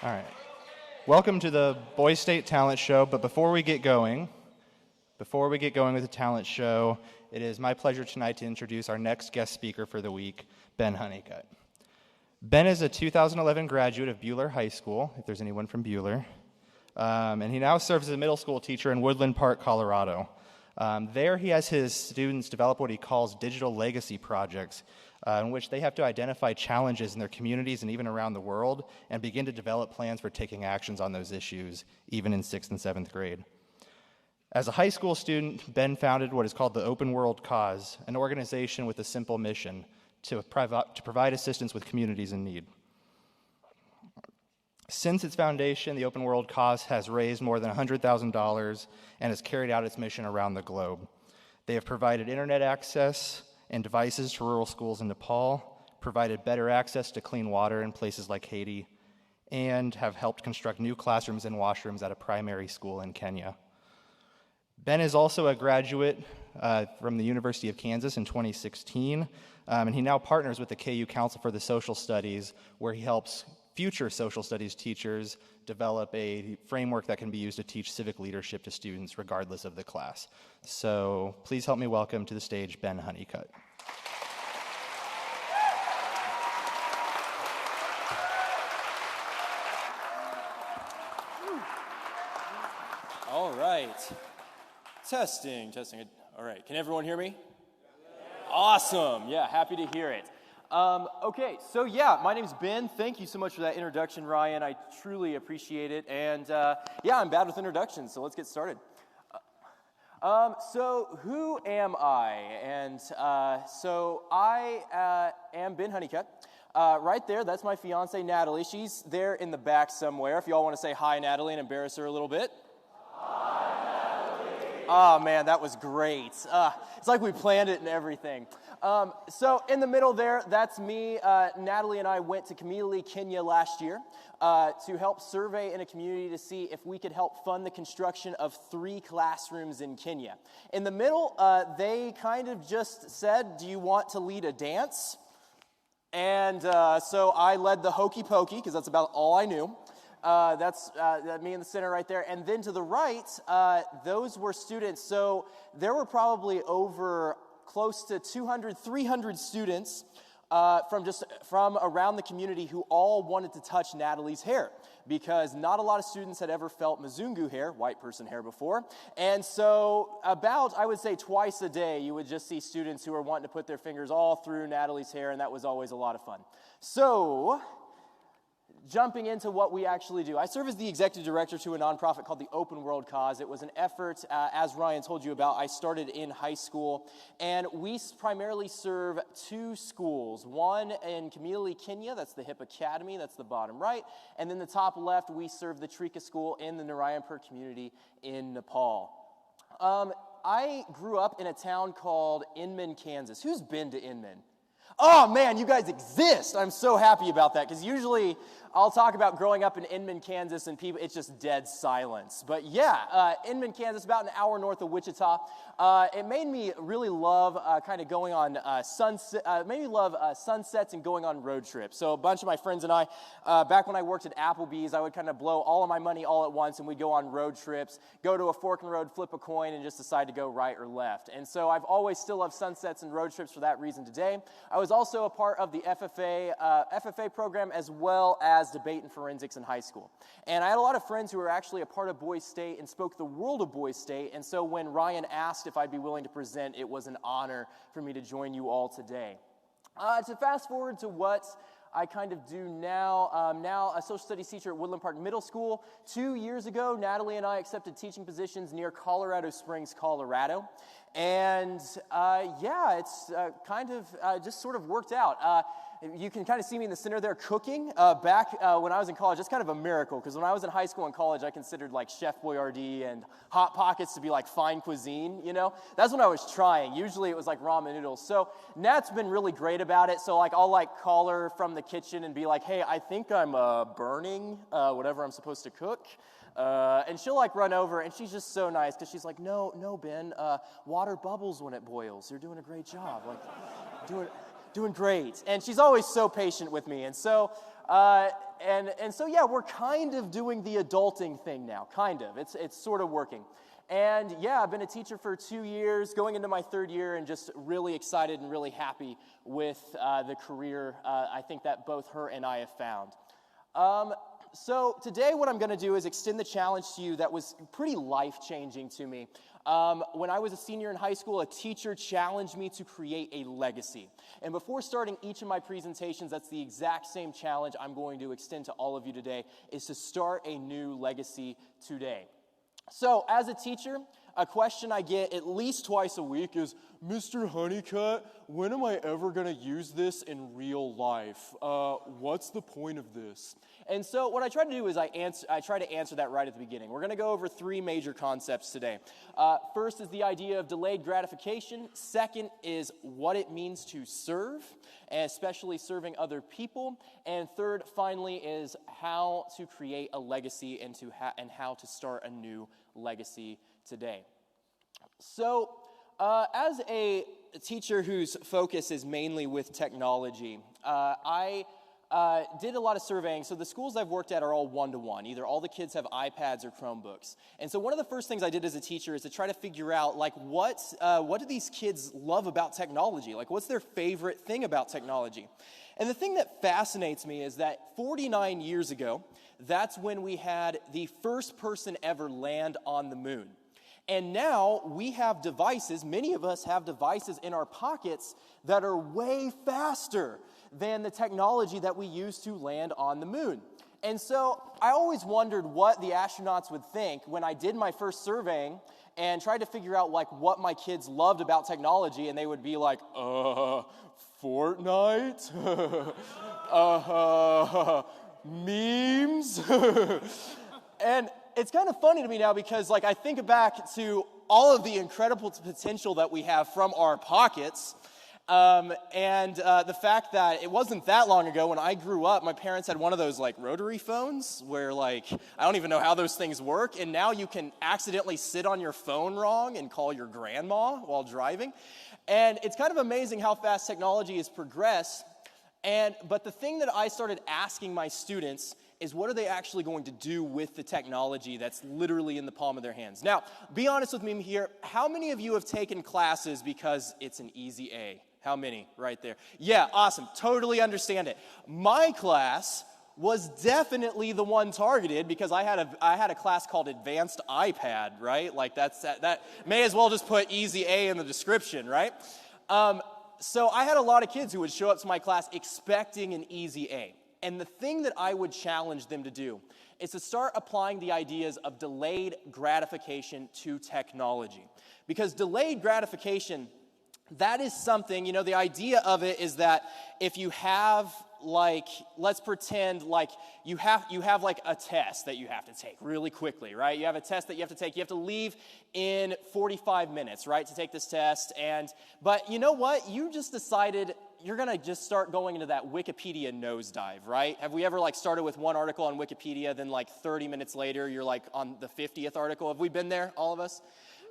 All right. Welcome to the Boys State Talent Show, but before we get going with the talent show, it is my pleasure tonight to introduce our next guest speaker for the week, Ben Honeycutt. Ben is a 2011 graduate of Buhler High School, if there's anyone from Buhler, and he now serves as a middle school teacher in Woodland Park, Colorado. There he has his students develop what he calls digital legacy projects, in which they have to identify challenges in their communities and even around the world and begin to develop plans for taking actions on those issues, even in 6th and 7th grade. As a high school student, Ben founded what is called the Open World Cause, an organization with a simple mission to provide assistance with communities in need. Since its foundation, the Open World Cause has raised more than $100,000 and has carried out its mission around the globe. They have provided internet access and devices to rural schools in Nepal, provided better access to clean water in places like Haiti, and have helped construct new classrooms and washrooms at a primary school in Kenya. Ben is also a graduate from the University of Kansas in 2016, and he now partners with the KU Council for the Social Studies, where he helps future social studies teachers develop a framework that can be used to teach civic leadership to students regardless of the class. So please help me welcome to the stage Ben Honeycutt. All right. Testing. All right. Can everyone hear me? Awesome. Yeah, happy to hear it. Okay, so yeah, my name's Ben. Thank you so much for that introduction, Ryan. I truly appreciate it. And yeah, I'm bad with introductions, so let's get started. So who am I? And so I am Ben Honeycutt. Right there, that's my fiance, Natalie. She's there in the back somewhere. If y'all want to say hi, Natalie, and embarrass her a little bit. Hi, Natalie. Oh, man, that was great. It's like we planned it and everything. So in the middle there, that's me. Natalie and I went to Kimilili, Kenya last year to help survey in a community to see if we could help fund the construction of 3 classrooms in Kenya. In the middle, they kind of just said, do you want to lead a dance? And so I led the hokey pokey because that's about all I knew. That's me in the center right there. And then to the right, those were students. So there were probably over close to 200, 300 students from around the community who all wanted to touch Natalie's hair because not a lot of students had ever felt Mzungu hair, white person hair, before. And so about, I would say, twice a day, you would just see students who were wanting to put their fingers all through Natalie's hair, and that was always a lot of fun. So jumping into what we actually do. I serve as the executive director to a nonprofit called the Open World Cause. It was an effort, as Ryan told you about, I started in high school, and we primarily serve 2 schools. One in Kimilili, Kenya, that's the HIP Academy, that's the bottom right, and then the top left, we serve the Trika School in the Narayanpur community in Nepal. I grew up in a town called Inman, Kansas. Who's been to Inman? Oh man, you guys exist. I'm so happy about that because usually I'll talk about growing up in Inman, Kansas, and people, it's just dead silence. But yeah, Inman, Kansas, about an hour north of Wichita. It made me really love kind of going on sunsets and going on road trips. So a bunch of my friends and I, back when I worked at Applebee's, I would kind of blow all of my money all at once, and we'd go on road trips, go to a fork in the road, flip a coin, and just decide to go right or left. And so I've always still loved sunsets and road trips for that reason today. I was also a part of the FFA program as well as debate and forensics in high school. And I had a lot of friends who were actually a part of Boys State and spoke the world of Boys State. And so when Ryan asked if I'd be willing to present, it was an honor for me to join you all today. To fast forward to what I kind of do now, now a social studies teacher at Woodland Park Middle School. 2 years ago, Natalie and I accepted teaching positions near Colorado Springs, Colorado. And yeah, it's kind of just sort of worked out. You can kind of see me in the center there cooking. Back when I was in college, that's kind of a miracle, because when I was in high school and college, I considered like Chef Boyardee and Hot Pockets to be like fine cuisine, you know? That's what I was trying. Usually it was like ramen noodles. So Nat's been really great about it. So like I'll like call her from the kitchen and be like, hey, I think I'm burning whatever I'm supposed to cook. And she'll like run over, and she's just so nice, because she's like, no, Ben, water bubbles when it boils. You're doing a great job. Like, doing great. And she's always so patient with me. And so And so, yeah, we're kind of doing the adulting thing now, kind of. It's sort of working. And yeah, I've been a teacher for 2 years, going into my 3rd year, and just really excited and really happy with the career I think that both her and I have found. So today what I'm going to do is extend the challenge to you that was pretty life-changing to me. When I was a senior in high school, a teacher challenged me to create a legacy. And before starting each of my presentations, that's the exact same challenge I'm going to extend to all of you today, is to start a new legacy today. So, as a teacher, a question I get at least twice a week is, Mr. Honeycutt, when am I ever going to use this in real life? What's the point of this? And so what I try to do is I try to answer that right at the beginning. We're going to go over 3 major concepts today. First is the idea of delayed gratification. Second is what it means to serve, and especially serving other people. And third, finally, is how to create a legacy and how to start a new legacy today. So, as a teacher whose focus is mainly with technology, I did a lot of surveying. So the schools I've worked at are all one-to-one. Either all the kids have iPads or Chromebooks. And so one of the first things I did as a teacher is to try to figure out, like, what do these kids love about technology? Like, what's their favorite thing about technology? And the thing that fascinates me is that 49 years ago, that's when we had the first person ever land on the moon. And now we have devices, many of us have devices in our pockets that are way faster than the technology that we use to land on the moon. And so I always wondered what the astronauts would think when I did my first surveying and tried to figure out, like, what my kids loved about technology, and they would be like, Fortnite? Memes? And it's kind of funny to me now because, like, I think back to all of the incredible potential that we have from our pockets, and the fact that it wasn't that long ago when I grew up, my parents had one of those, like, rotary phones where, like, I don't even know how those things work, and now you can accidentally sit on your phone wrong and call your grandma while driving. And it's kind of amazing how fast technology has progressed. But the thing that I started asking my students is, what are they actually going to do with the technology that's literally in the palm of their hands? Now, be honest with me here. How many of you have taken classes because it's an easy A? How many right there? Yeah, awesome. Totally understand it. My class was definitely the one targeted because I had a class called Advanced iPad, right? Like that may as well just put easy A in the description, right? So I had a lot of kids who would show up to my class expecting an easy A. And the thing that I would challenge them to do is to start applying the ideas of delayed gratification to technology. Because delayed gratification, that is something, the idea of it is that if you have, like, let's pretend like you have like a test that you have to take really quickly, right? You have a test that you have to take. You have to leave in 45 minutes, right, to take this test. But you know what? You just decided you're going to just start going into that Wikipedia nosedive, right? Have we ever, like, started with one article on Wikipedia, then, like, 30 minutes later, you're, like, on the 50th article? Have we been there, all of us?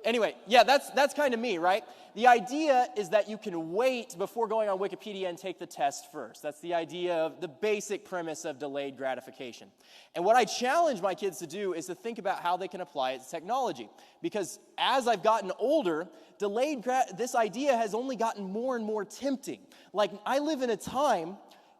Anyway, yeah, that's kind of me, right? The idea is that you can wait before going on Wikipedia and take the test first. That's the idea of the basic premise of delayed gratification. And what I challenge my kids to do is to think about how they can apply it to technology. Because as I've gotten older, this idea has only gotten more and more tempting. Like, I live in a time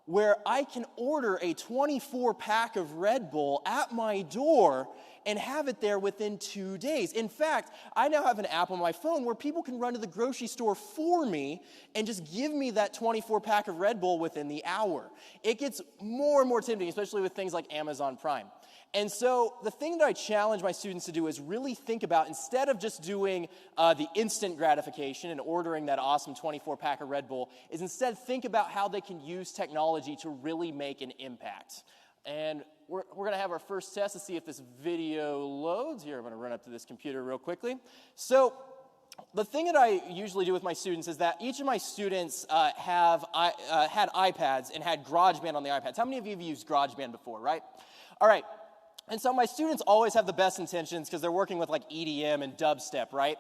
where I can order a 24-pack of Red Bull at my door and have it there within 2 days. In fact, I now have an app on my phone where people can run to the grocery store for me and just give me that 24-pack of Red Bull within the hour. It gets more and more tempting, especially with things like Amazon Prime. And so the thing that I challenge my students to do is really think about, instead of just doing the instant gratification and ordering that awesome 24-pack of Red Bull, is instead think about how they can use technology to really make an impact. And we're going to have our first test to see if this video loads. Here, I'm going to run up to this computer real quickly. So the thing that I usually do with my students is that each of my students had iPads and had GarageBand on the iPads. How many of you have used GarageBand before, right? All right. And so my students always have the best intentions because they're working with, like, EDM and dubstep, right?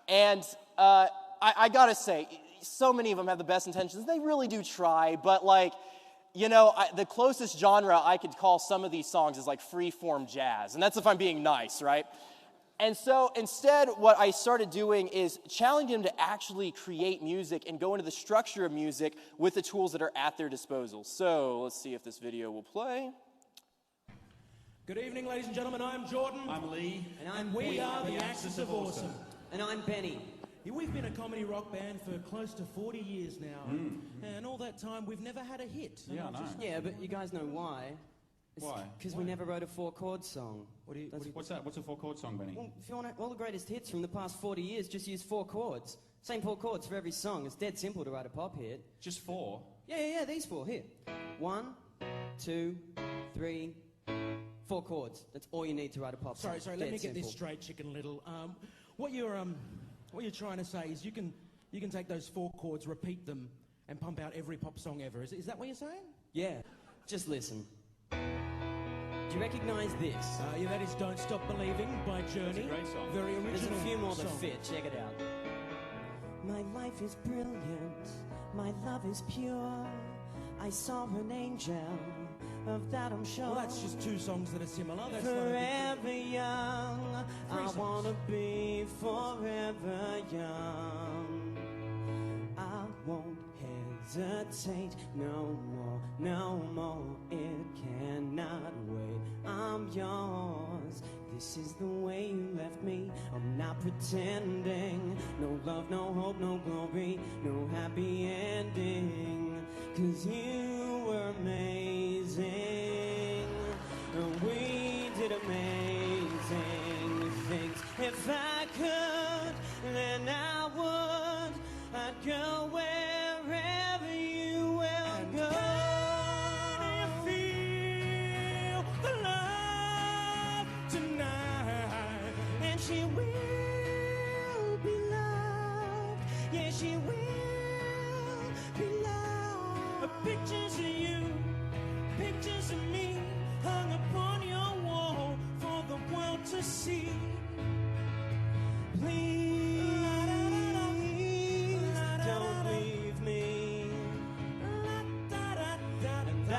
And I got to say, so many of them have the best intentions. They really do try, but, like, the closest genre I could call some of these songs is like free-form jazz, and that's if I'm being nice, right? And so instead, what I started doing is challenging them to actually create music and go into the structure of music with the tools that are at their disposal. So let's see if this video will play. Good evening, ladies and gentlemen. I'm Jordan. I'm Lee. And we are the Axis of Awesome. And I'm Benny. Yeah, we've been a comedy rock band for close to 40 years now. And all that time, we've never had a hit. Yeah, I know. Yeah, but you guys know why. Why? Because we never wrote a four-chord song. What's that? What's a four-chord song, Benny? Well, if you want all the greatest hits from the past 40 years, just use 4 chords. Same 4 chords for every song. It's dead simple to write a pop hit. Just 4? Yeah, these 4. Here. 1, 2, 3, 4 chords. That's all you need to write a pop song. Sorry, let me get this straight, Chicken Little. What you're trying to say is you can take those 4 chords, repeat them, and pump out every pop song ever. Is that what you're saying? Yeah. Just listen. Do you recognise this? Yeah, that is Don't Stop Believing by Journey. It's a great song. Very original. There's a few more that song. fit. Check it out. My life is brilliant. My love is pure. I saw an angel. Of that I'm sure. Well, that's just 2 songs that are similar. That's not a big forever young. I songs. want to be forever young. I won't hesitate no more. It cannot wait. I'm yours. This is the way you left me. I'm not pretending. No love, no hope, no glory, no happy ending. 'Cause you were amazing. And we did amazing things. If I could, then I would. I'd go wherever you will go. Can you feel the love tonight? And she will be loved. Yeah, she will be loved. Pictures of you, pictures of me, hung upon your wall for the world to see. Please don't leave me. And I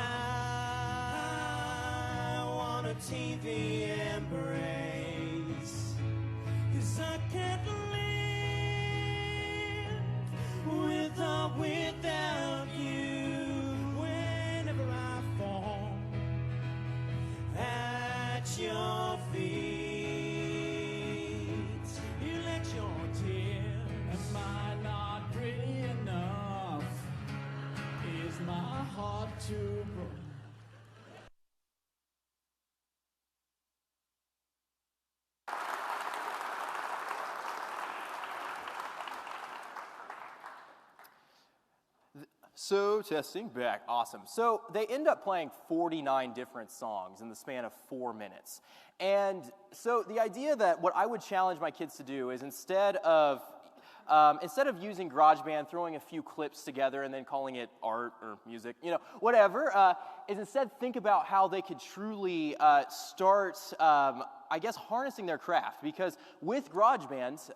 want a TV embrace. 'Cause I can't live with or without you. Whenever I fall At your feet, you let your tears. Am I not pretty enough? Is my heart too broken? So, testing, back, awesome. So they end up playing 49 different songs in the span of 4 minutes. And so the idea that what I would challenge my kids to do is instead of using GarageBand, throwing a few clips together and then calling it art or music, whatever, is instead think about how they could truly start, harnessing their craft. Because with GarageBand,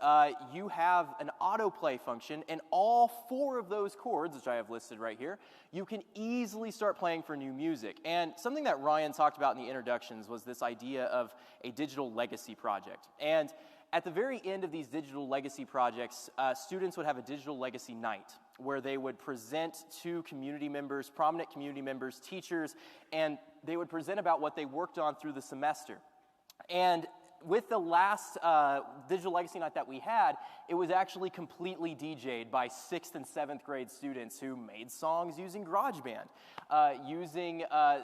you have an autoplay function, and all 4 of those chords, which I have listed right here, you can easily start playing for new music. And something that Ryan talked about in the introductions was this idea of a digital legacy project. And at the very end of these digital legacy projects, students would have a digital legacy night where they would present to community members, prominent community members, teachers, and they would present about what they worked on through the semester. And with the last digital legacy night that we had, it was actually completely DJ'd by 6th and 7th grade students who made songs using GarageBand, using a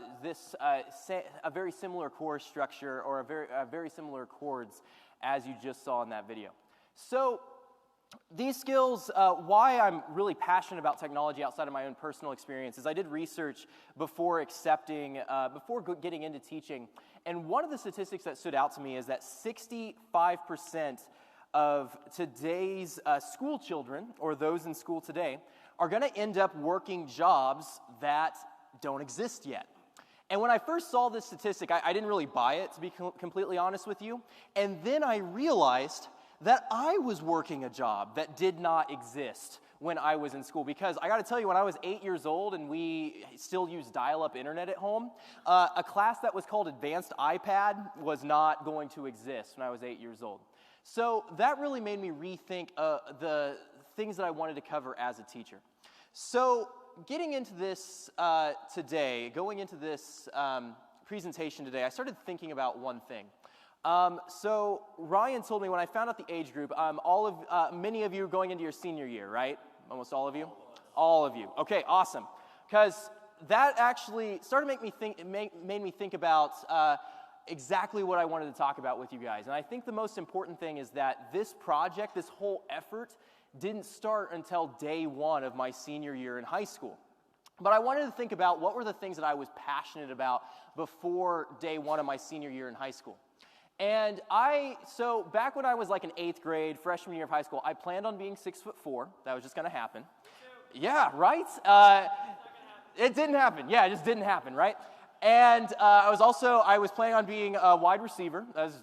very similar chord structure or a very similar chords as you just saw in that video. So these skills, why I'm really passionate about technology outside of my own personal experiences, I did research before getting into teaching, and one of the statistics that stood out to me is that 65% of today's school children, or those in school today, are going to end up working jobs that don't exist yet. And when I first saw this statistic, I didn't really buy it, to be completely honest with you. And then I realized that I was working a job that did not exist when I was in school, because I got to tell you, when I was 8 years old and we still used dial-up internet at home, a class that was called Advanced iPad was not going to exist when I was 8 years old. So that really made me rethink the things that I wanted to cover as a teacher. So getting into this today, going into this presentation today, I started thinking about one thing. So Ryan told me when I found out the age group, many of you are going into your senior year, right? Almost all of you? All of you. Okay, awesome. Because that actually started made me think about exactly what I wanted to talk about with you guys. And I think the most important thing is that this project, this whole effort, didn't start until day one of my senior year in high school. But I wanted to think about what were the things that I was passionate about before day one of my senior year in high school. And so back when I was like in 8th grade, freshman year of high school, I planned on being 6'4". That was just going to happen. Yeah, right? It didn't happen. Yeah, it just didn't happen, right? And I was planning on being a wide receiver. That was,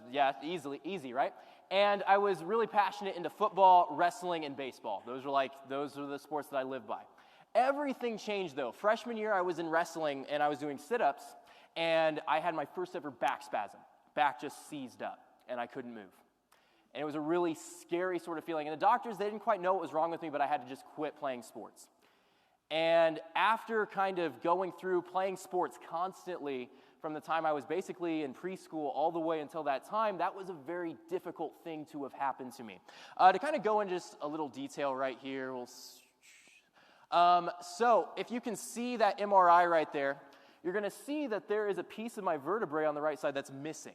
easy, right? And I was really passionate into football, wrestling, and baseball. Those are the sports that I lived by. Everything changed though. Freshman year, I was in wrestling and I was doing sit-ups, and I had my first ever back spasm. Back just seized up, and I couldn't move. And it was a really scary sort of feeling. And the doctors, they didn't quite know what was wrong with me, but I had to just quit playing sports. And after kind of going through playing sports constantly from the time I was basically in preschool all the way until that time, that was a very difficult thing to have happened to me. To kind of go into just a little detail right here, so if you can see that MRI right there, you're going to see that there is a piece of my vertebrae on the right side that's missing.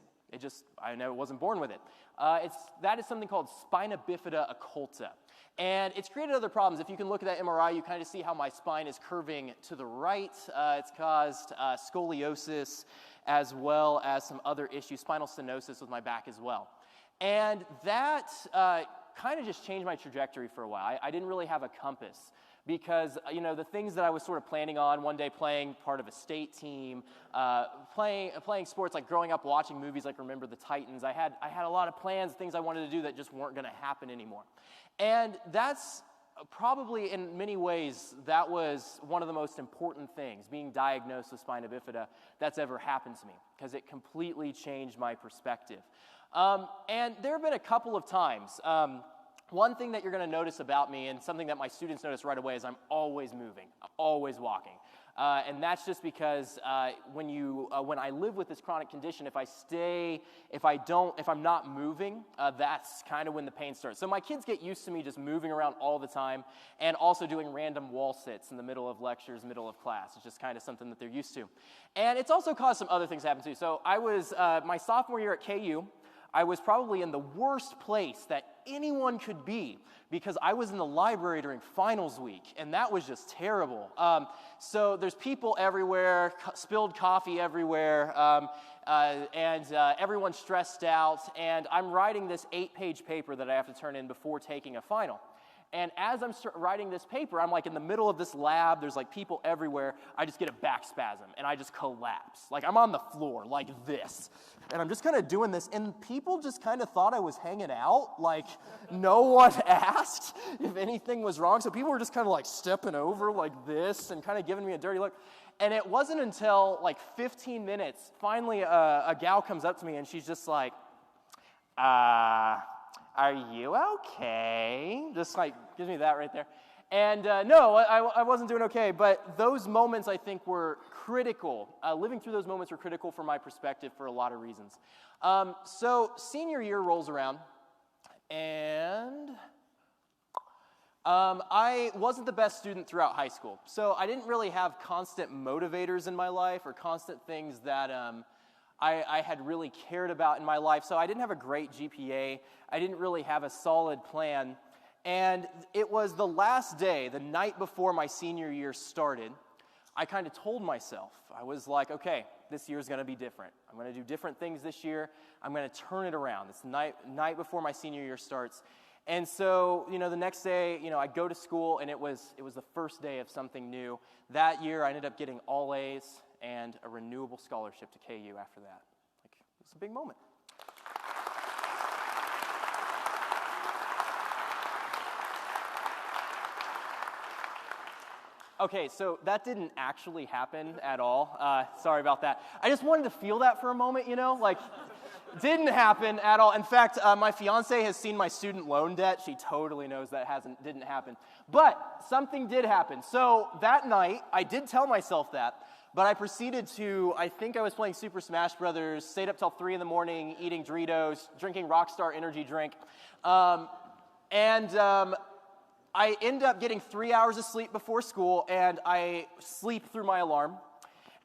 I know it wasn't born with it. That is something called spina bifida occulta. And it's created other problems. If you can look at that MRI, you kind of see how my spine is curving to the right. It's caused scoliosis as well as some other issues, spinal stenosis with my back as well. And that kind of just changed my trajectory for a while. I didn't really have a compass. Because, the things that I was sort of planning on, one day playing part of a state team, playing sports, like growing up watching movies like Remember the Titans, I had a lot of plans, things I wanted to do that just weren't going to happen anymore. And that's probably, in many ways, that was one of the most important things, being diagnosed with spina bifida, that's ever happened to me, because it completely changed my perspective. And there have been a couple of times. One thing that you're going to notice about me, and something that my students notice right away, is I'm always moving, I'm always walking. And that's just because when I live with this chronic condition, if I'm not moving, that's kind of when the pain starts. So my kids get used to me just moving around all the time, and also doing random wall sits in the middle of lectures, middle of class. It's just kind of something that they're used to. And it's also caused some other things to happen too. So I was, my sophomore year at KU, I was probably in the worst place that anyone could be, because I was in the library during finals week, and that was just terrible. So there's people everywhere, spilled coffee everywhere, and everyone's stressed out, and I'm writing this 8-page paper that I have to turn in before taking a final. And as I'm writing this paper, I'm like in the middle of this lab, there's like people everywhere, I just get a back spasm, and I just collapse. Like I'm on the floor, like this. And I'm just kind of doing this, and people just kind of thought I was hanging out, like no one asked if anything was wrong, so people were just kind of like stepping over like this, and kind of giving me a dirty look. And it wasn't until like 15 minutes, finally a gal comes up to me, and she's just like, are you okay? Just like gives me that right there. And no, I wasn't doing okay, but those moments I think were critical. Living through those moments were critical for my perspective for a lot of reasons. So senior year rolls around, and I wasn't the best student throughout high school. So I didn't really have constant motivators in my life, or constant things that I had really cared about in my life. So I didn't have a great GPA. I didn't really have a solid plan. And it was the last day, the night before my senior year started, I kind of told myself, I was like, okay, this year's going to be different. I'm going to do different things this year. I'm going to turn it around. It's night before my senior year starts. And so, the next day, I go to school, and it was the first day of something new. That year, I ended up getting all A's and a renewable scholarship to KU after that. It was a big moment. Okay, so that didn't actually happen at all. Sorry about that. I just wanted to feel that for a moment, like, didn't happen at all. In fact, my fiance has seen my student loan debt. She totally knows that didn't happen. But something did happen. So that night, I did tell myself that, but I proceeded to, I think I was playing Super Smash Brothers, stayed up till 3 in the morning, eating Doritos, drinking Rockstar energy drink, I end up getting 3 hours of sleep before school, and I sleep through my alarm,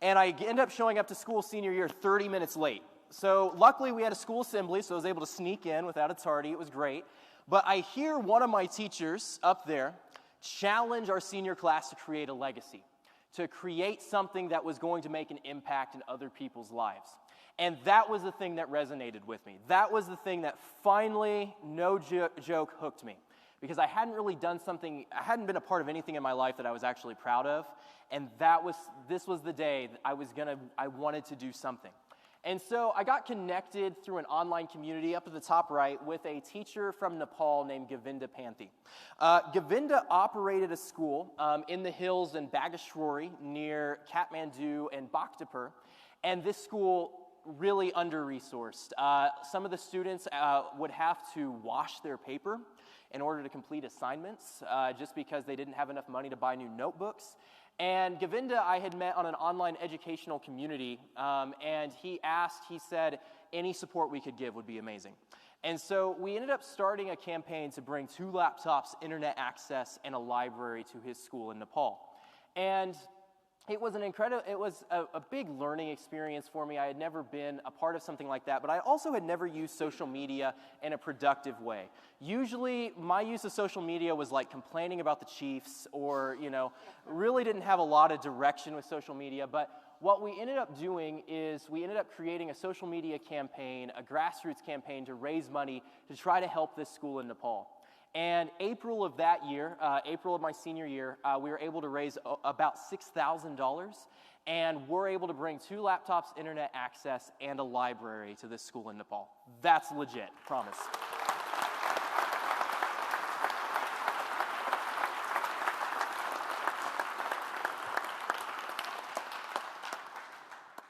and I end up showing up to school senior year 30 minutes late. So luckily we had a school assembly, so I was able to sneak in without a tardy. It was great. But I hear one of my teachers up there challenge our senior class to create a legacy, to create something that was going to make an impact in other people's lives. And that was the thing that resonated with me. That was the thing that finally, no joke, hooked me. Because I hadn't really done something, I hadn't been a part of anything in my life that I was actually proud of, and this was the day that I wanted to do something. And so I got connected through an online community up at the top right with a teacher from Nepal named Govinda Panthi. Govinda operated a school in the hills in Bageshwari near Kathmandu and Bhaktapur, and this school really under-resourced. Some of the students would have to wash their paper in order to complete assignments, just because they didn't have enough money to buy new notebooks. And Govinda I had met on an online educational community, and he said, any support we could give would be amazing. And so we ended up starting a campaign to bring 2 laptops, internet access, and a library to his school in Nepal. And it was a big learning experience for me. I had never been a part of something like that, but I also had never used social media in a productive way. Usually, my use of social media was like complaining about the Chiefs or, really didn't have a lot of direction with social media, but what we ended up doing is we ended up creating a social media campaign, a grassroots campaign to raise money to try to help this school in Nepal. And April of that year, April of my senior year, we were able to raise about $6,000, and we're able to bring 2 laptops, internet access, and a library to this school in Nepal. That's legit, promise.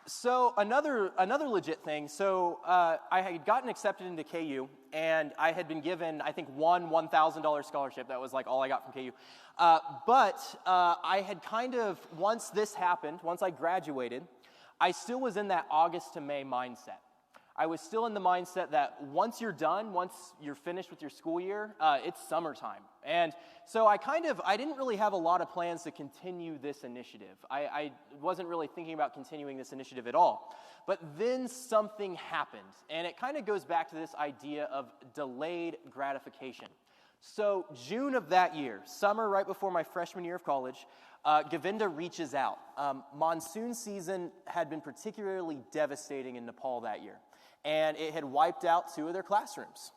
So another legit thing, I had gotten accepted into KU, and I had been given, I think, one $1,000 scholarship. That was like all I got from KU. But I had once this happened, once I graduated, I still was in that August to May mindset. I was still in the mindset that once you're done, once you're finished with your school year, it's summertime. And so I didn't really have a lot of plans to continue this initiative. I wasn't really thinking about continuing this initiative at all. But then something happened, and it kind of goes back to this idea of delayed gratification. So June of that year, summer right before my freshman year of college, Govinda reaches out. Monsoon season had been particularly devastating in Nepal that year. And it had wiped out 2 of their classrooms.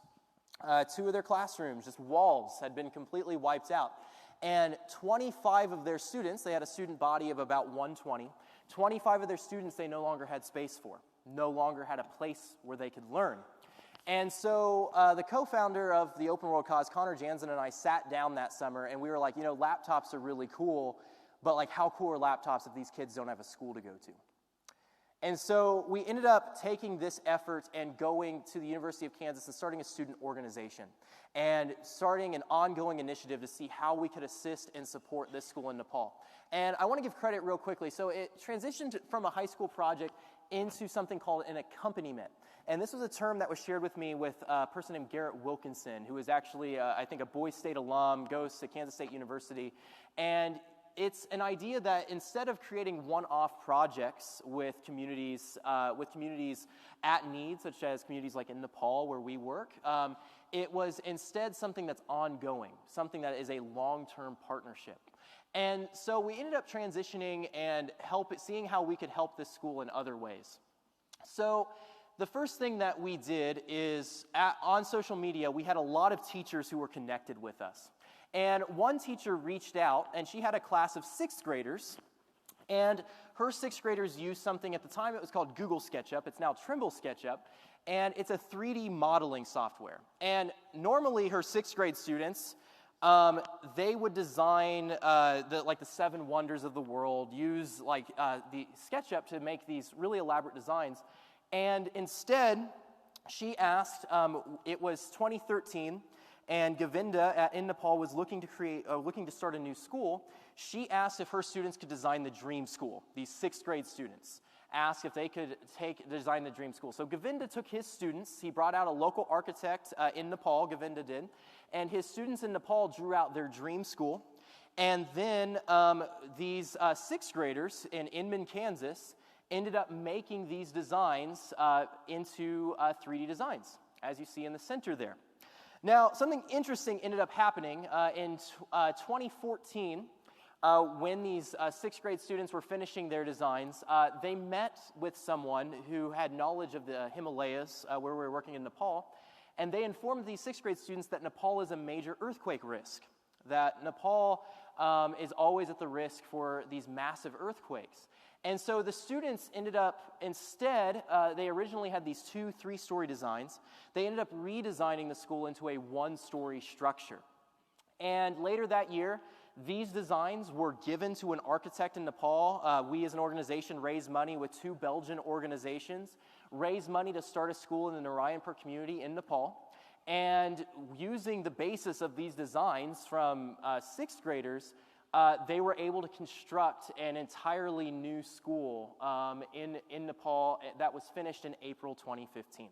2 of their classrooms, just walls, had been completely wiped out. And 25 of their students, they had a student body of about 120, 25 of their students they no longer had space for, no longer had a place where they could learn. And so the co-founder of the Open World Cause, Connor Jansen, and I sat down that summer, and we were like, laptops are really cool, but like how cool are laptops if these kids don't have a school to go to? And so we ended up taking this effort and going to the University of Kansas and starting a student organization and starting an ongoing initiative to see how we could assist and support this school in Nepal. And I want to give credit real quickly. So it transitioned from a high school project into something called an accompaniment. And this was a term that was shared with me with a person named Garrett Wilkinson, who is actually, I think, a Boise State alum, goes to Kansas State University. And it's an idea that instead of creating one-off projects with communities at need, such as communities like in Nepal where we work, it was instead something that's ongoing, something that is a long-term partnership. And so we ended up transitioning and seeing how we could help this school in other ways. So the first thing that we did is on social media, we had a lot of teachers who were connected with us. And one teacher reached out, and she had a class of 6th graders, and her 6th graders used something at the time, it was called Google SketchUp. It's now Trimble SketchUp, and it's a 3D modeling software. And normally her 6th grade students they would design the 7 wonders of the world, use the SketchUp to make these really elaborate designs. And instead, she asked, it was 2013, and Govinda in Nepal was looking to start a new school. She asked if her students could design the dream school. These 6th grade students asked if they could design the dream school. So Govinda took his students. He brought out a local architect in Nepal, Govinda did, and his students in Nepal drew out their dream school. And then these 6th graders in Inman, Kansas, ended up making these designs into 3D designs, as you see in the center there. Now, something interesting ended up happening in 2014 when these 6th grade students were finishing their designs. They met with someone who had knowledge of the Himalayas, where we were working in Nepal, and they informed these 6th grade students that Nepal is a major earthquake risk, that Nepal is always at the risk for these massive earthquakes. And so the students ended up, instead, they originally had these 2 3-story designs. They ended up redesigning the school into a 1-story structure. And later that year, these designs were given to an architect in Nepal. We as an organization raised money with 2 Belgian organizations, raised money to start a school in the Narayanpur community in Nepal. And using the basis of these designs from 6th graders, they were able to construct an entirely new school in Nepal that was finished in April 2015.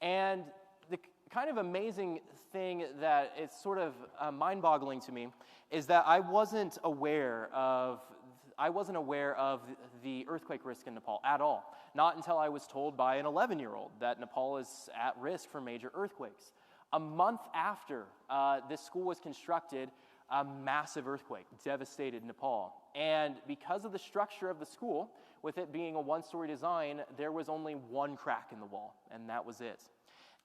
And the kind of amazing thing that is sort of mind-boggling to me is that I wasn't aware of the earthquake risk in Nepal at all. Not until I was told by an 11-year-old that Nepal is at risk for major earthquakes. A month after this school was constructed, a massive earthquake devastated Nepal. And because of the structure of the school, with it being a 1-story design, there was only 1 crack in the wall, and that was it.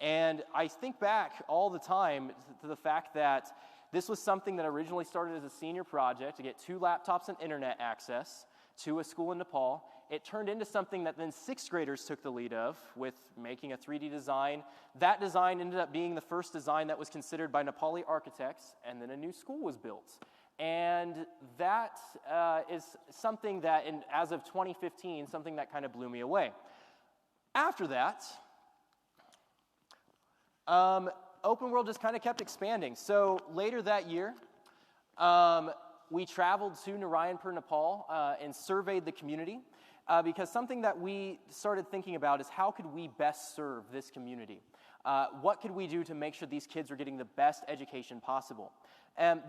And I think back all the time to the fact that this was something that originally started as a senior project to get 2 laptops and internet access to a school in Nepal. It turned into something that then 6th graders took the lead of with making a 3D design. That design ended up being the first design that was considered by Nepali architects, and then a new school was built. And that is something that, as of 2015, something that kind of blew me away. After that, Open World just kind of kept expanding. So later that year, we traveled to Narayanpur, Nepal, and surveyed the community. Because something that we started thinking about is how could we best serve this community? What could we do to make sure these kids are getting the best education possible?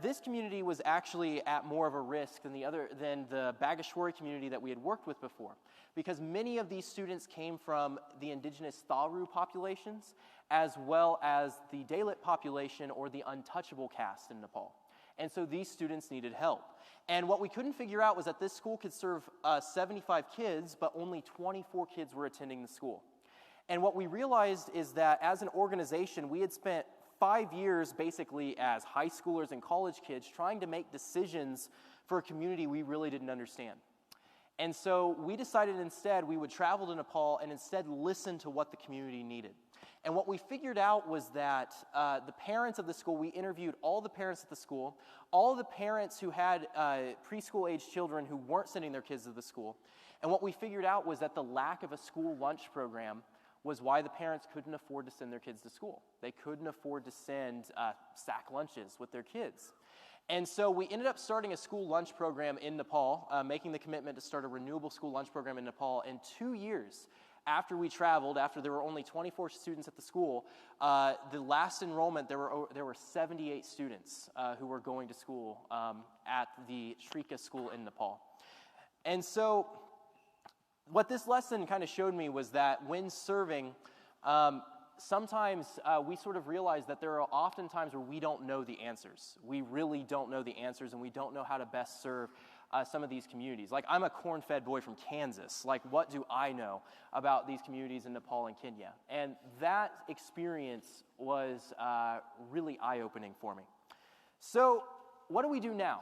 This community was actually at more of a risk than the Bageshwari community that we had worked with before, because many of these students came from the indigenous Tharu populations, as well as the Dalit population or the untouchable caste in Nepal. And so these students needed help. And what we couldn't figure out was that this school could serve 75 kids, but only 24 kids were attending the school. And what we realized is that as an organization, we had spent 5 years basically as high schoolers and college kids trying to make decisions for a community we really didn't understand. And so we decided instead we would travel to Nepal and instead listen to what the community needed. And what we figured out was that the parents of the school, we interviewed all the parents at the school, all the parents who had preschool-age children who weren't sending their kids to the school. And what we figured out was that the lack of a school lunch program was why the parents couldn't afford to send their kids to school. They couldn't afford to send sack lunches with their kids. And so we ended up starting a school lunch program in Nepal, making the commitment to start a renewable school lunch program in Nepal. In 2 years after we traveled, after there were only 24 students at the school, the last enrollment, there were 78 students who were going to school at the Shrika school in Nepal. And so what this lesson kind of showed me was that when serving, sometimes we sort of realize that there are often times where we don't know the answers. We really don't know the answers, and we don't know how to best serve some of these communities. Like, I'm a corn-fed boy from Kansas. Like, what do I know about these communities in Nepal and Kenya? And that experience was really eye-opening for me. So what do we do now?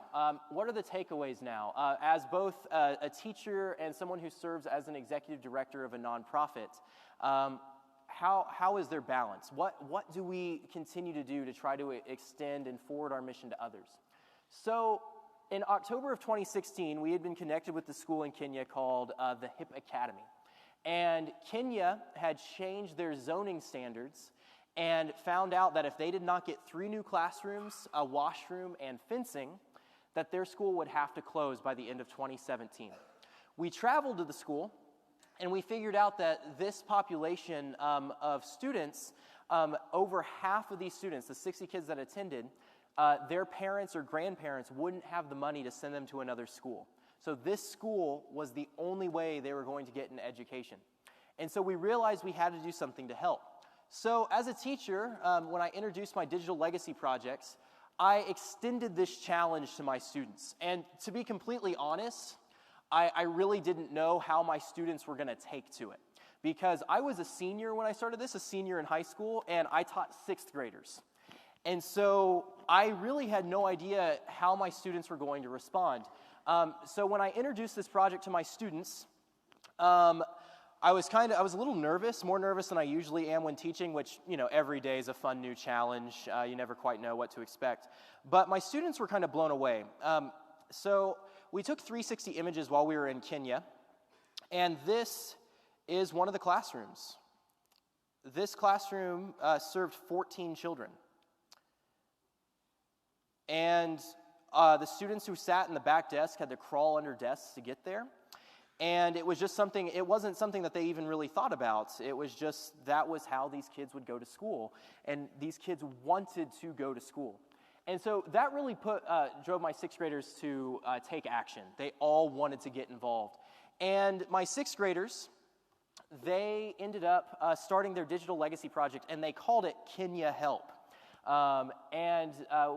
What are the takeaways now? As both a teacher and someone who serves as an executive director of a nonprofit, how is there balance? What do we continue to do to try to extend and forward our mission to others? So in October of 2016, we had been connected with the school in Kenya called the HIP Academy. And Kenya had changed their zoning standards and found out that if they did not get 3 new classrooms, a washroom, and fencing, that their school would have to close by the end of 2017. We traveled to the school, and we figured out that this population of students, over half of these students, the 60 kids that attended, their parents or grandparents wouldn't have the money to send them to another school. So this school was the only way they were going to get an education. And so we realized we had to do something to help. So as a teacher, when I introduced my digital legacy projects, I extended this challenge to my students. And to be completely honest, I really didn't know how my students were going to take to it. Because I was a senior when I started this, a senior in high school, and I taught 6th graders. And so I really had no idea how my students were going to respond. So when I introduced this project to my students, I was a little nervous, more nervous than I usually am when teaching, which, every day is a fun new challenge. You never quite know what to expect. But my students were kind of blown away. So we took 360 images while we were in Kenya, and this is one of the classrooms. This classroom served 14 children. And the students who sat in the back desk had to crawl under desks to get there. And it wasn't something that they even really thought about. It was just, that was how these kids would go to school. And these kids wanted to go to school. And so that really drove my 6th graders to take action. They all wanted to get involved. And my 6th graders, they ended up starting their digital legacy project, and they called it Kenya Help.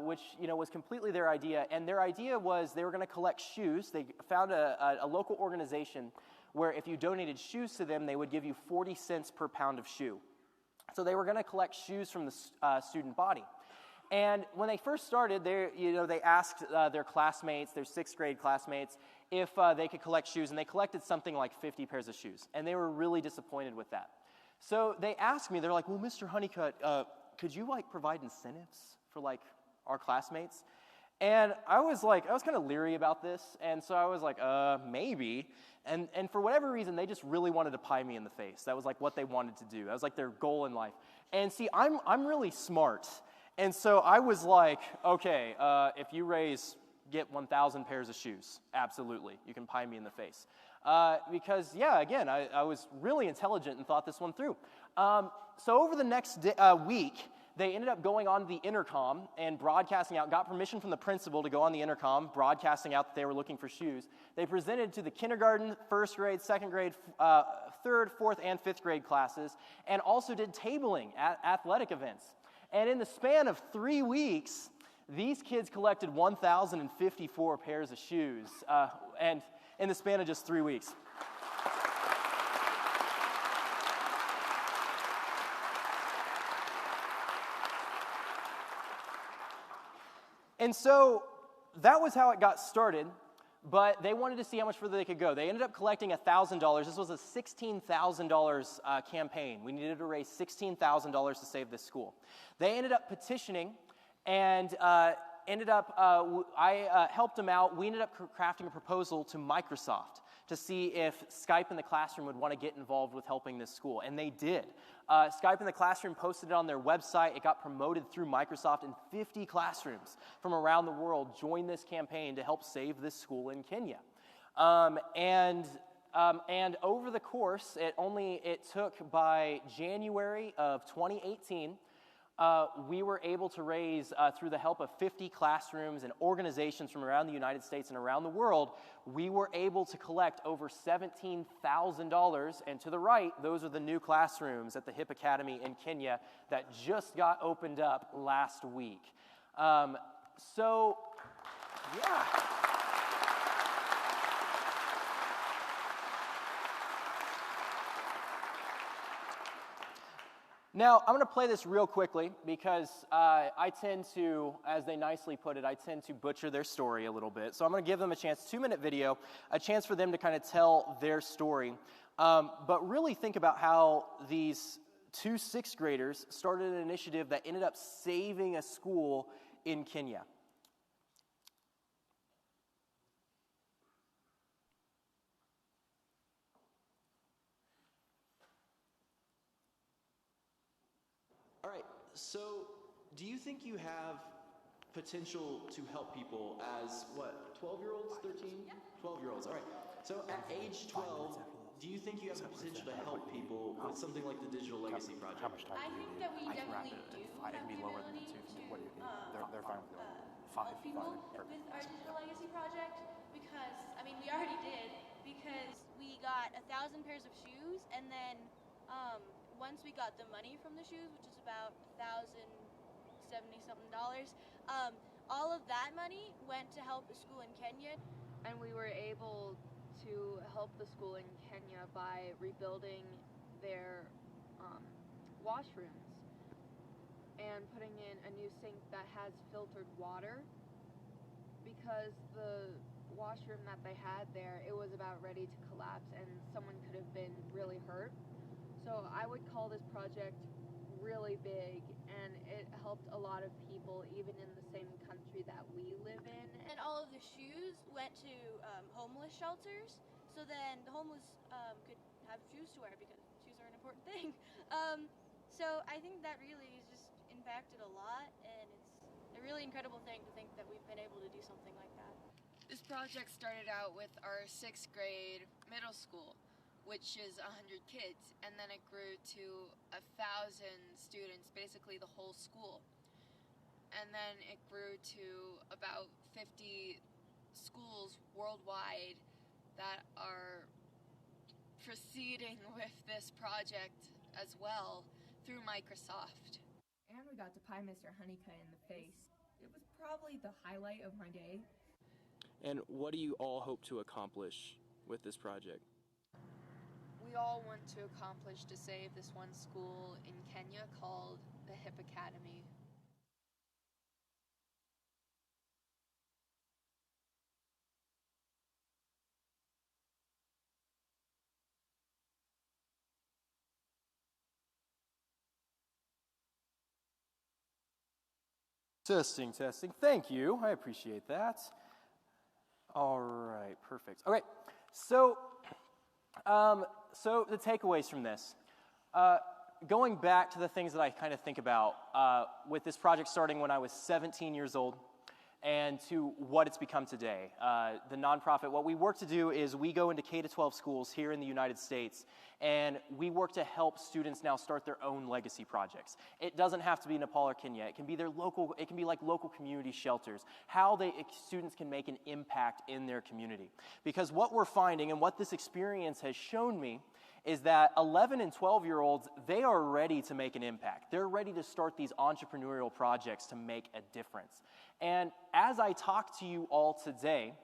Which was completely their idea. And their idea was they were going to collect shoes. They found a local organization where if you donated shoes to them, they would give you 40 cents per pound of shoe. So they were going to collect shoes from the student body. And when they first started, they asked their classmates, their 6th grade classmates, if they could collect shoes, and they collected something like 50 pairs of shoes. And they were really disappointed with that. So they asked me, they're like, well, Mr. Honeycutt, could you provide incentives for our classmates? And I was kind of leery about this, and so I was like, maybe. And for whatever reason, they just really wanted to pie me in the face. That was what they wanted to do. That was their goal in life. And see, I'm really smart, and so I was like, okay, if you get 1,000 pairs of shoes, absolutely, you can pie me in the face. Because, again, I was really intelligent and thought this one through. So over the next week, they ended up going on the intercom and broadcasting out, got permission from the principal to go on the intercom, broadcasting out that they were looking for shoes. They presented to the kindergarten, 1st grade, 2nd grade, 3rd, 4th, and 5th grade classes, and also did tabling at athletic events. And in the span of 3 weeks, these kids collected 1,054 pairs of shoes, and in the span of just 3 weeks. And so that was how it got started, but they wanted to see how much further they could go. They ended up collecting $1,000. This was a $16,000 campaign. We needed to raise $16,000 to save this school. They ended up petitioning, and I helped them out. We ended up crafting a proposal to Microsoft to see if Skype in the Classroom would want to get involved with helping this school, and they did. Skype in the Classroom posted it on their website. It got promoted through Microsoft, and 50 classrooms from around the world joined this campaign to help save this school in Kenya. And over the course, it took by January of 2018, we were able to raise, through the help of 50 classrooms and organizations from around the United States and around the world, we were able to collect over $17,000. And to the right, those are the new classrooms at the HIP Academy in Kenya that just got opened up last week. So, yeah. Now, I'm going to play this real quickly because I tend to, as they nicely put it, I tend to butcher their story a little bit. So I'm going to give them a chance, 2-minute video, a chance for them to kind of tell their story. But really think about how these two sixth graders started an initiative that ended up saving a school in Kenya. All right, so do you think you have potential to help people as, 12-year-olds, 13? Yeah. 12-year-olds, all right. So at age 12, do you think you have the potential to help people with something like the Digital Legacy Project? I think that we definitely do have the ability to help people with our Digital Legacy Project because, I mean, we already did because we got 1,000 pairs of shoes, and then once we got the money from the shoes, which is about $1,070-something, all of that money went to help a school in Kenya. And we were able to help the school in Kenya by rebuilding their washrooms and putting in a new sink that has filtered water, because the washroom that they had there, it was about ready to collapse and someone could have been really hurt. So I would call this project really big, and it helped a lot of people even in the same country that we live in. And all of the shoes went to homeless shelters, so then the homeless could have shoes to wear because shoes are an important thing. So I think that really has just impacted a lot, and it's a really incredible thing to think that we've been able to do something like that. This project started out with our 6th grade middle school, which is 100 kids, and then it grew to 1,000 students, basically the whole school. And then it grew to about 50 schools worldwide that are proceeding with this project as well through Microsoft. And we got to pie Mr. Honeycutt in the face. It was probably the highlight of my day. And what do you all hope to accomplish with this project? We all want to accomplish to save this one school in Kenya called the Hip Academy. Testing. Thank you. I appreciate that. All right, perfect. Okay, so the takeaways from this. Going back to the things that I kind of think about with this project starting when I was 17 years old and to what it's become today. The nonprofit, what we work to do is we go into K-12 schools here in the United States, and we work to help students now start their own legacy projects. It doesn't have to be Nepal or Kenya. It can be it can be like local community shelters, how students can make an impact in their community. Because what we're finding and what this experience has shown me is that 11 and 12-year-olds, they are ready to make an impact. They're ready to start these entrepreneurial projects to make a difference. And as I talk to you all today,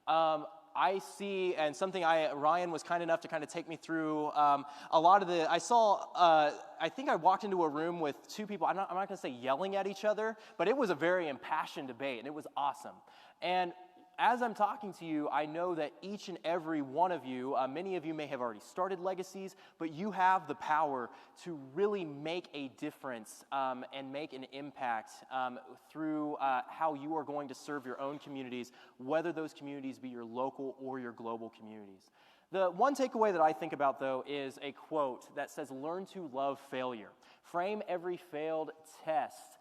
I see, and something Ryan was kind enough to kind of take me through a lot of the, I think I walked into a room with two people, I'm not going to say yelling at each other, but it was a very impassioned debate, and it was awesome. And as I'm talking to you, I know that each and every one of you, many of you may have already started legacies, but you have the power to really make a difference and make an impact through how you are going to serve your own communities, whether those communities be your local or your global communities. The one takeaway that I think about, though, is a quote that says, "Learn to love failure. Frame every failed test."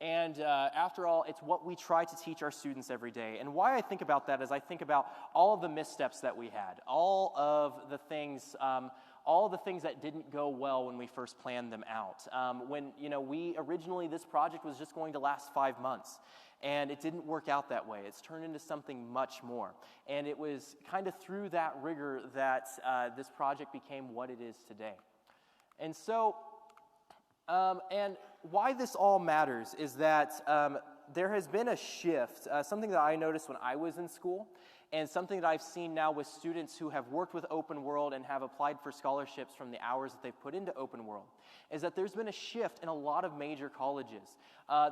And after all, it's what we try to teach our students every day. And why I think about that is I think about all of the missteps that we had, all of the things that didn't go well when we first planned them out. When we originally, this project was just going to last 5 months, and it didn't work out that way. It's turned into something much more. And it was kind of through that rigor that this project became what it is today. And so, and why this all matters is that there has been a shift, something that I noticed when I was in school, and something that I've seen now with students who have worked with Open World and have applied for scholarships from the hours that they've put into Open World, is that there's been a shift in a lot of major colleges.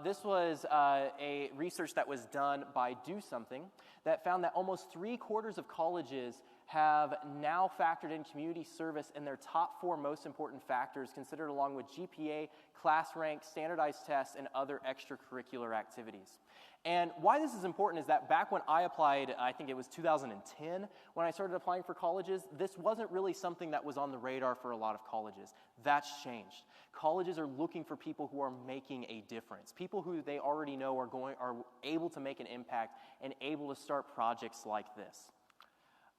This was a research that was done by Do Something that found that almost 3/4 of colleges have now factored in community service in their top 4 most important factors, considered along with GPA, class rank, standardized tests, and other extracurricular activities. And why this is important is that back when I applied, I think it was 2010, when I started applying for colleges, this wasn't really something that was on the radar for a lot of colleges. That's changed. Colleges are looking for people who are making a difference, people who they already know are able to make an impact and able to start projects like this.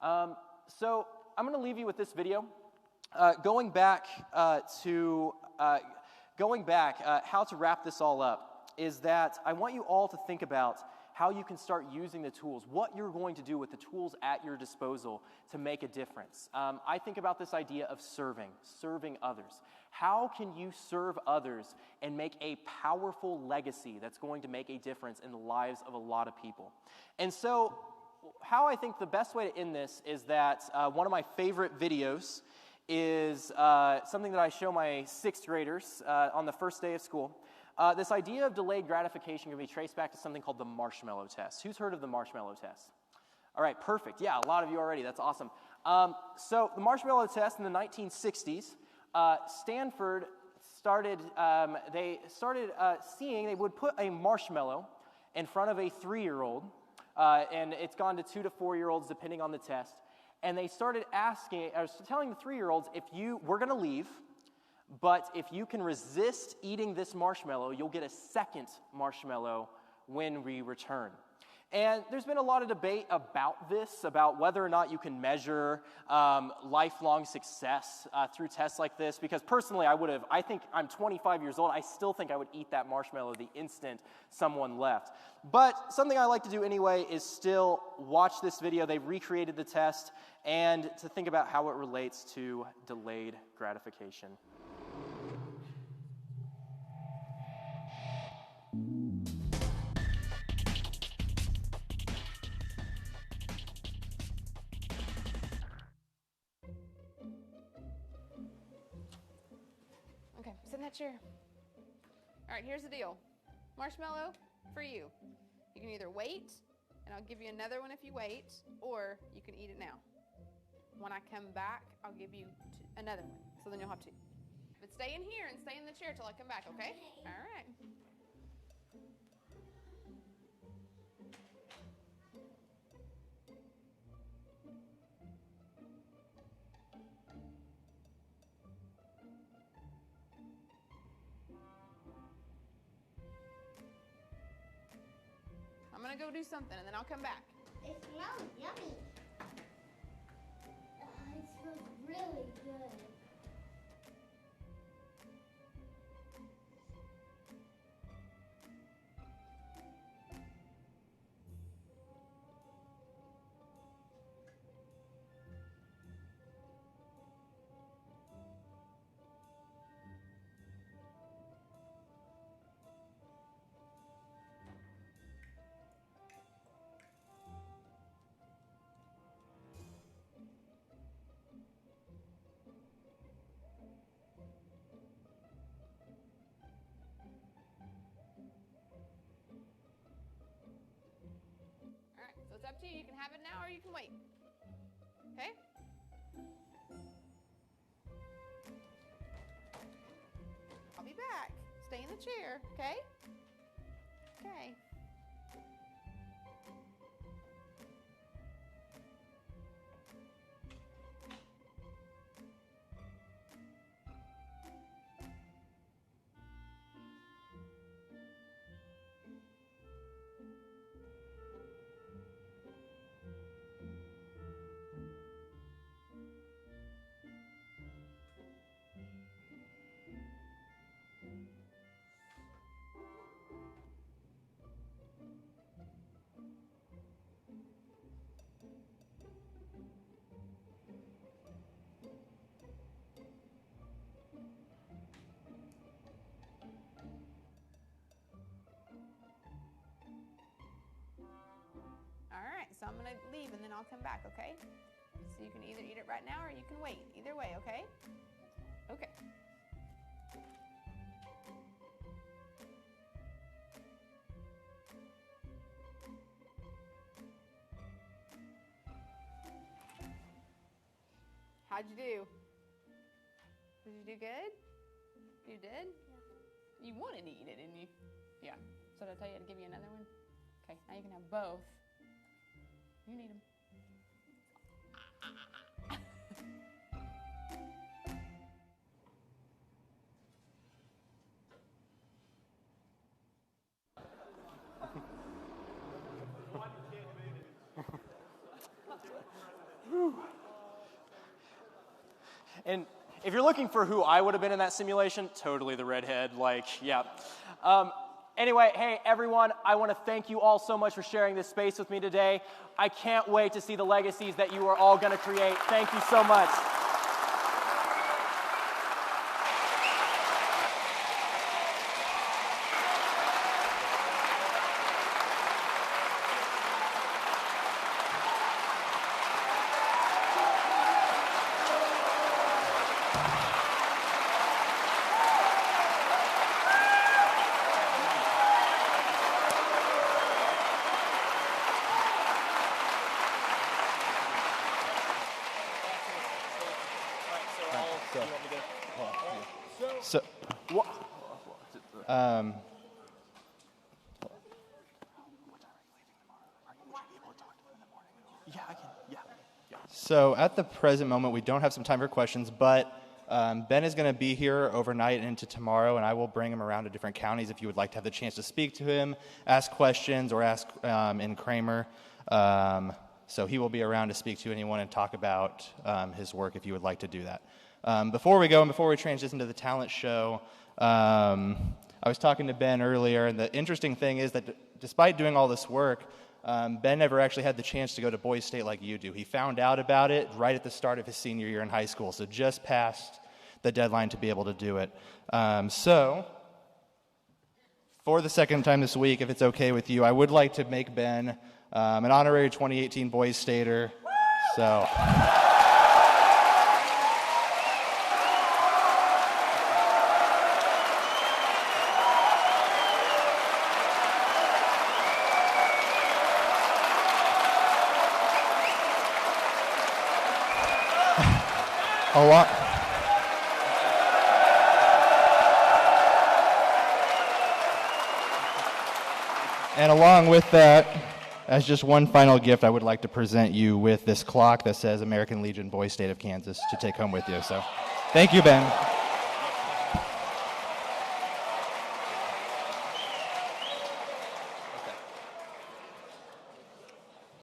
So I'm going to leave you with this video. Going back, how to wrap this all up is that I want you all to think about how you can start using the tools, what you're going to do with the tools at your disposal to make a difference. I think about this idea of serving others. How can you serve others and make a powerful legacy that's going to make a difference in the lives of a lot of people? And so how I think the best way to end this is that one of my favorite videos is something that I show my 6th graders on the first day of school. This idea of delayed gratification can be traced back to something called the marshmallow test. Who's heard of the marshmallow test? All right, perfect. Yeah, a lot of you already. That's awesome. So the marshmallow test in the 1960s, Stanford started, they would put a marshmallow in front of a 3-year-old, and it's gone to 2 to 4-year-olds depending on the test. And they started telling the 3-year-olds, we're going to leave, but if you can resist eating this marshmallow, you'll get a second marshmallow when we return. And there's been a lot of debate about this, about whether or not you can measure lifelong success through tests like this, because personally I think I'm 25 years old, I still think I would eat that marshmallow the instant someone left. But something I like to do anyway is still watch this video. They've recreated the test, and to think about how it relates to delayed gratification. Okay, sit in that chair. All right, here's the deal. Marshmallow for you. You can either wait, and I'll give you another one if you wait, or you can eat it now. When I come back, I'll give you another one, so then you'll have 2. But stay in here and stay in the chair till I come back, okay? All right. I'm gonna go do something and then I'll come back. It smells yummy. It smells really good. So it's up to you. You can have it now or you can wait. Okay? I'll be back. Stay in the chair, okay? Okay. All right, so I'm going to leave and then I'll come back, okay? So you can either eat it right now or you can wait. Either way, okay? Okay. How'd you do? Did you do good? You did? Yeah. You wanted to eat it, didn't you? Yeah. So did I tell you to give you another one? Okay, now you can have both. You need them. And if you're looking for who I would have been in that simulation, totally the redhead, like, yeah. Anyway, hey, everyone, I want to thank you all so much for sharing this space with me today. I can't wait to see the legacies that you are all going to create. Thank you so much. So, So at the present moment, we don't have some time for questions, but Ben is going to be here overnight and into tomorrow, and I will bring him around to different counties if you would like to have the chance to speak to him, ask questions, or ask in Kramer. So he will be around to speak to anyone and talk about his work if you would like to do that. Before we go and before we transition to the talent show, I was talking to Ben earlier, and the interesting thing is that despite doing all this work, Ben never actually had the chance to go to Boise State like you do. He found out about it right at the start of his senior year in high school, so just past the deadline to be able to do it. So, for the second time this week, if it's okay with you, I would like to make Ben an honorary 2018 Boise Stater. So... And along with that, as just one final gift, I would like to present you with this clock that says American Legion Boys State of Kansas to take home with you. So, thank you, Ben.